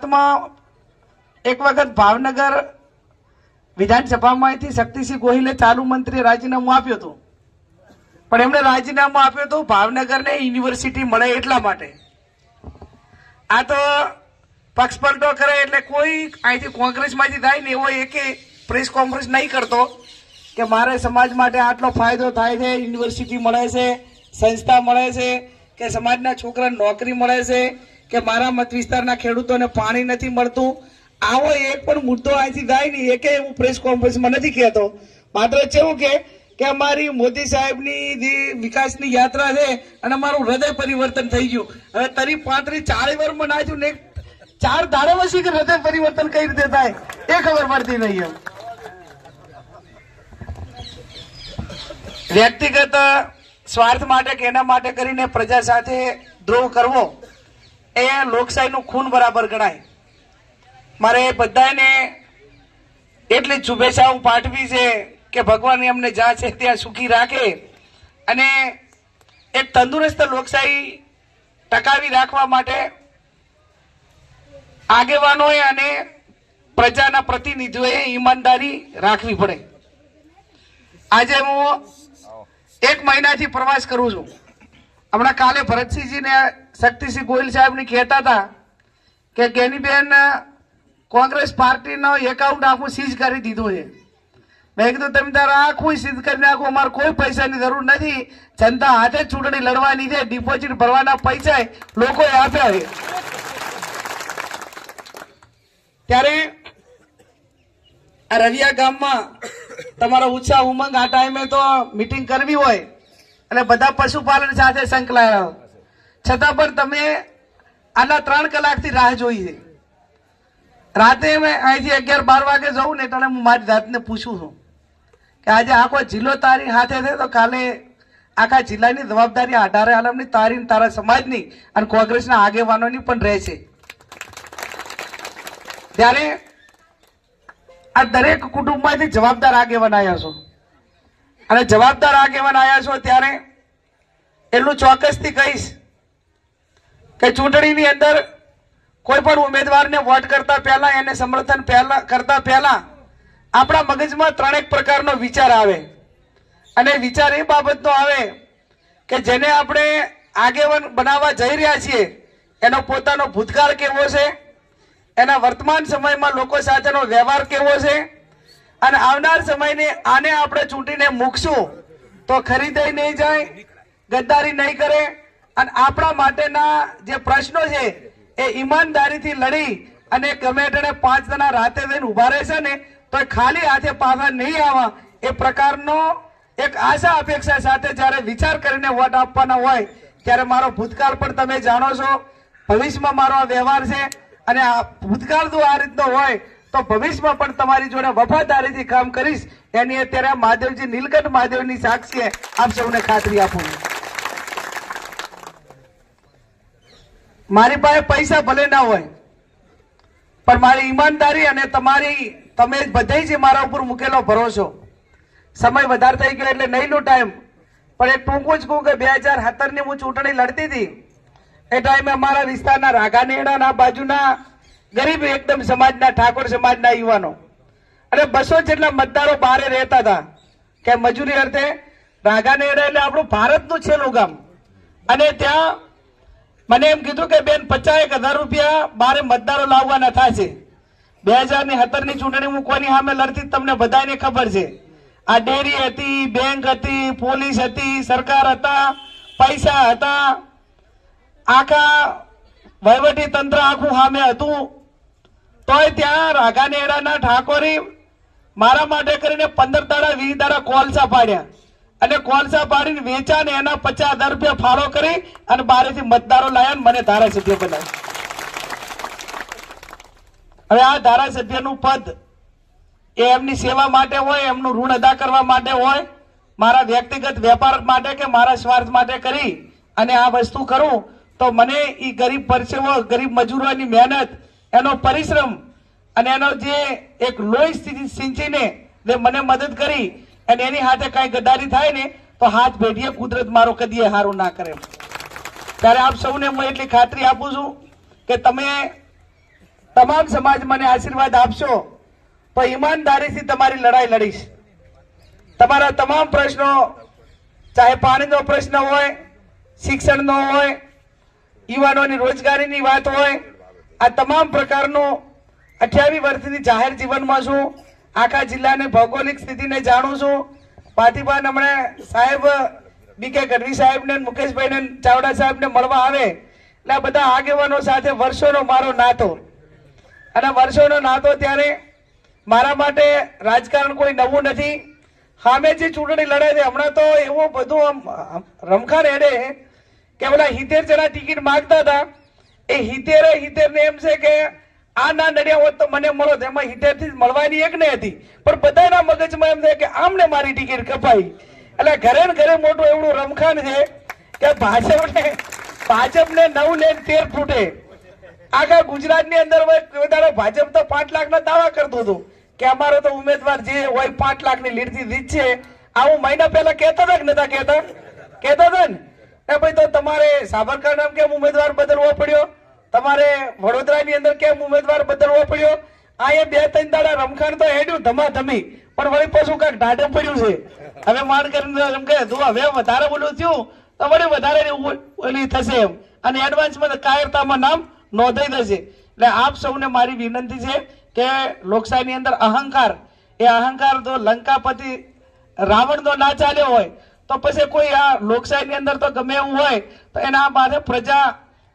બાબતમાં એક વખત ભાવનગર વિધાનસભામાંથી શક્તિસિંહ ગોહિલે ચાલુ મંત્રીએ રાજીનામું આપ્યું હતું, પણ એમણે રાજીનામું આપ્યું હતું ભાવનગરને યુનિવર્સિટી મળે એટલા માટે. આ તો પક્ષપલટો કરે એટલે કોઈ અહીંથી કોંગ્રેસમાંથી થાય ને એવો એકે પ્રેસ કોન્ફરન્સ નહીં કરતો કે મારે સમાજ માટે આટલો ફાયદો થાય છે, યુનિવર્સિટી મળે છે, સંસ્થા મળે છે, કે સમાજના છોકરાને નોકરી મળે છે, કે મારા મત વિસ્તારના ખેડૂતોને પાણી નથી મળતું. આવો એક પણ મુદ્દો અહીંથી થાય ને એકે હું પ્રેસ કોન્ફરન્સમાં નથી કહેતો. માત્ર કેવું કે અમારી મોદી સાહેબની જે વિકાસની યાત્રા છે અને અમારું હૃદય પરિવર્તન થઈ ગયું. હવે તરી 35-40 વર્ષમાં નાખ્યું ને 4 દાડા પછી કે હૃદય પરિવર્તન કઈ રીતે થાય એ ખબર પડતી નહીં. એમ વ્યક્તિગત સ્વાર્થ માટે કે એના માટે કરીને પ્રજા સાથે દ્રોહ કરવો એ લોકશાહીનું ખૂન બરાબર ગણાય. મારે બધાને એટલી શુભેચ્છાઓ પાઠવી છે કે ભગવાન એમને જ્યાં છે ત્યાં સુખી રાખે અને એક તંદુરસ્ત લોકશાહી ટકાવી રાખવા માટે આગેવાનોએ અને પ્રજાના પ્રતિનિધિઓએ ઈમાનદારી રાખવી પડે. આજે હું 1 મહિનાથી પ્રવાસ કરું છું. હમણાં કાલે ભરતસિંહજીને શક્તિસિંહ ગોહિલ સાહેબને કહેતા હતા કે ગેનીબેન કોંગ્રેસ પાર્ટીનો એકાઉન્ટ આખું સીઝ કરી દીધું છે. મેં કીધું તમે તારે આખું સીઝ કરી નાખો, અમારે કોઈ પૈસાની જરૂર નથી, જનતા હાથે ચૂંટણી લડવાની છે, ડિપોઝિટ ભરવાના પૈસા લોકોએ આપ્યા છે. ત્યારે આ રવિયા ગામમાં તમારો ઉત્સાહ ઉમંગ આ ટાઈમે તો મીટિંગ કરવી હોય અને બધા પશુપાલન સાથે સંકળાયેલા હોય, છતાં પણ તમે આના 3 કલાકથી રાહ જોઈ છે. રાતે મેં અહીંથી 11-12 વાગે જઉં ને એટલે હું મારી જાતને પૂછું છું કે આજે આખો જિલ્લો તારી હાથે છે તો કાલે આખા જિલ્લાની જવાબદારી 18 આલમની તારી તારા સમાજની અને કોંગ્રેસના આગેવાનોની પણ રહેશે. ત્યારે આ દરેક કુટુંબમાંથી જવાબદાર આગેવાન આવ્યા છો અને જવાબદાર આગેવાન આવ્યા છો ત્યારે એટલું ચોક્કસથી કહીશ કે ચૂંટણીની અંદર કોઈ પણ ઉમેદવારને વોટ કરતા પહેલા એને સમર્થન કરતા પહેલા આપણા મગજમાં 3 પ્રકારનો વિચાર આવે અને વિચાર એ બાબતનો આવે કે જેને આપણે આગેવાન બનાવવા જઈ રહ્યા છીએ એનો પોતાનો ભૂતકાળ કેવો છે, એના વર્તમાન સમયમાં લોકો સાથેનો વ્યવહાર કેવો છે અને આવનાર સમયને આને આપણે ચૂંટીને મૂકશું તો ખરીદાઈ નહીં જાય, ગદ્દારી નહીં કરે અને આપણા માટેના જે પ્રશ્નો છે એ ઈમાનદારીથી લડી અને ગમે તેને 5 જણા રાતે જઈને ઉભા રહેશે ને તો ખાલી હાથે પાછા નહીં આવવા એ પ્રકારનો એક આશા અપેક્ષા સાથે જ્યારે વિચાર કરીને વોટ આપવાના હોય ત્યારે મારો ભૂતકાળ પણ તમે જાણો છો, ભવિષ્યમાં મારો આ વ્યવહાર છે અને આ ભૂતકાળ જો આ રીતનો હોય તો ભવિષ્યમાં પણ તમારી જોડે વફાદારીથી કામ કરીશ એની અત્યારે મહાદેવજી નીલકંઠ મહાદેવની સાક્ષીએ આપ સૌને ખાતરી આપું. મારી પાસે પૈસા ભલે ના હોય પણ મારી ઈમાનદારી અને તમે બધા જ મારા ઉપર મૂકેલો ભરોસો. સમય વધારે થઈ ગયો એટલે નહીં નો ટાઈમ, પણ એ ટૂંકું જ કહું કે 2017ની હું ચૂંટણી લડતી હતી એ ટાઈમે અમારા વિસ્તારના રાઘાનેડાના બાજુના ગરીબ એકદમ સમાજના ઠાકોર સમાજના યુવાનો અને 200 જેટલા મતદારો બહાર રહેતા હતા કે મજૂરી અર્થે. રાઘાનેડા એટલે આપણું ભારતનું છેલ્લું ગામ અને ત્યાં મને એમ કીધું કે બેન 50,000 રૂપિયા બારે મતદારો લાવવાના થશે. 2017ની ચૂંટણી હું કોની સામે લડતી તમને બધાને ખબર છે. આ ડેરી હતી, બેંક હતી, પોલીસ હતી, સરકાર હતા, પૈસા હતા, આખા વહીવટી તંત્ર આખું સામે હતું. તોય ત્યાં રાઘાનેડાના ઠાકોરી મારા માટે કરીને 15 દાડા 20 દાડા કોલસા પાડ્યા અને કોલસા પાડીને વેચા ને એના 50,000 રૂપિયા ફાળો કરી અને બારેથી મતદારો લાયા મને ધારાસભ્ય બનાવ્યા. હવે આ ધારાસભ્યનું પદ એ એમની સેવા માટે હોય, એમનું ઋણ અદા કરવા માટે હોય, મારા વ્યક્તિગત વેપાર માટે કે મારા સ્વાર્થ માટે કરી અને આ વસ્તુ કરું તો મને એ ગરીબ પરસેવો, ગરીબ મજૂરોની મહેનત, એનો પરિશ્રમ અને એનો જે એક લોહી સિંચીને જે મને મદદ કરી અને એની સાથે કઈ ગદ્દારી થાય ને તો હાથ ભેટીએ કુદરત મારો કદીએ હારું ના કરે. ત્યારે આપ સૌને હું એટલી ખાતરી આપું છું કે તમે તમામ સમાજ મને આશીર્વાદ આપશો તો ઈમાનદારીથી તમારી લડાઈ લડીશ. તમારા તમામ પ્રશ્નો, ચાહે પાણીનો પ્રશ્ન હોય, શિક્ષણનો હોય, યુવાનોની રોજગારીની વાત હોય, આ તમામ પ્રકારનું 28 વર્ષની જાહેર જીવનમાં છું. આખા જિલ્લાની ભૌગોલિક સ્થિતિને જાણું છું. પાટીબાન હમણે સાહેબ બીકે ગઢવી સાહેબને, મુકેશભાઈને, ચાવડા સાહેબને મળવા આવે એટલે આ બધા આગેવાનો સાથે વર્ષોનો મારો નાતો, અને વર્ષોનો નાતો ત્યારે મારા માટે રાજકારણ કોઈ નવું નથી. સામે જે ચૂંટણી લડે છે હમણાં તો એવું બધું રમખાણ હેડે કે પેલા 70 જણા ટિકિટ માંગતા હતા, એ 70 ને એમ છે કે આ ના નડ્યા હોત તો મને મળો. એમાં 70 થી મળવાની એક ને હતી, પણ બધાના મગજમાં એમ થાય કે આમને મારી ટિકિટ કપાઈ. એટલે ઘરે ને ઘરે મોટું એવડું રમખાણ છે કે ભાજપને 9 લઈને 13 ફૂટે. આખા ગુજરાતની અંદર ભાજપ તો 5 લાખના દાવા કરતું હતું કે અમારો તો ઉમેદવાર જે હોય 5 લાખની લીડથી જીત છે. આવું મહિના પહેલા કહેતા હતા કે નતા કહેતા હતા ને? એ ભાઈ તો તમારે સાબરકાંઠામાં કેમ ઉમેદવાર બદલવો પડ્યો? તમારે વડોદરાની અંદર કેમ ઉમેદવાર બદલવો પડ્યો? અહીંયા 2-3 દાડા રમખાણ તો હેડ્યું ધમાધમી, પણ વળી પાછું કાંઈક ઢાઢે પડ્યું છે. હવે માંડ કરીને એમ કે તું હવે વધારે બોલું થયું તો વળી વધારે ઓલી થશે એમ, અને એડવાન્સમાં કાયરતામાં નામ નોંધાઈ જશે. એટલે આપ સૌને મારી વિનંતી છે કે લોકશાહીની અંદર અહંકાર, એ અહંકાર તો લંકાપતિ રાવણનો ના ચાલ્યો હોય તો પછી કોઈ આ લોકશાહીની અંદર તો ગમે એવું હોય તો એના માથે પ્રજા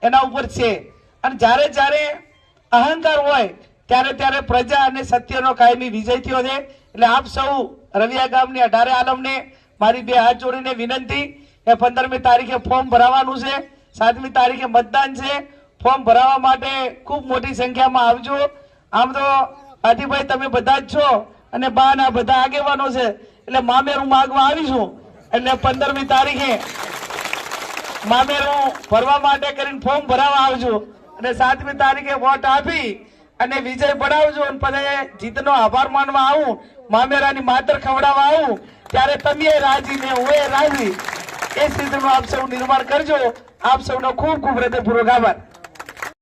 એના ઉપર છે. અને જ્યારે જ્યારે અહંકાર હોય ત્યારે પ્રજા અને સત્યનો કાયમી વિજય થયો છે. એટલે આપ સૌ રવિયા ગામની 18 આલમને મારી 2 હાથ જોડીને વિનંતી કે 15મી તારીખે ફોર્મ ભરાવાનું છે, 7મી તારીખે મતદાન છે. ફોર્મ ભરાવા માટે ખૂબ મોટી સંખ્યામાં આવજો. આમ તો હાથીભાઈ તમે બધા જ છો અને બાના બધા આગેવાનો છે, એટલે મામેરું માગવા આવીશું. એટલે 15મી તારીખે મામેરું ભરવા માટે કરીને ફોર્મ ભરાવા આવજો, અને 7મી તારીખે વોટ આપી અને વિજય બનાવજો. અને પછી જીતનો આભાર માનવા આવું, મામેરાની માતર ખવડાવવા આવું, ત્યારે તમે રાજી ને હું રાજી, એ સ્થિતિનું આપ સૌ નિર્માણ કરજો. આપ સૌનો ખૂબ ખૂબ હૃદયપૂર્વક આભાર.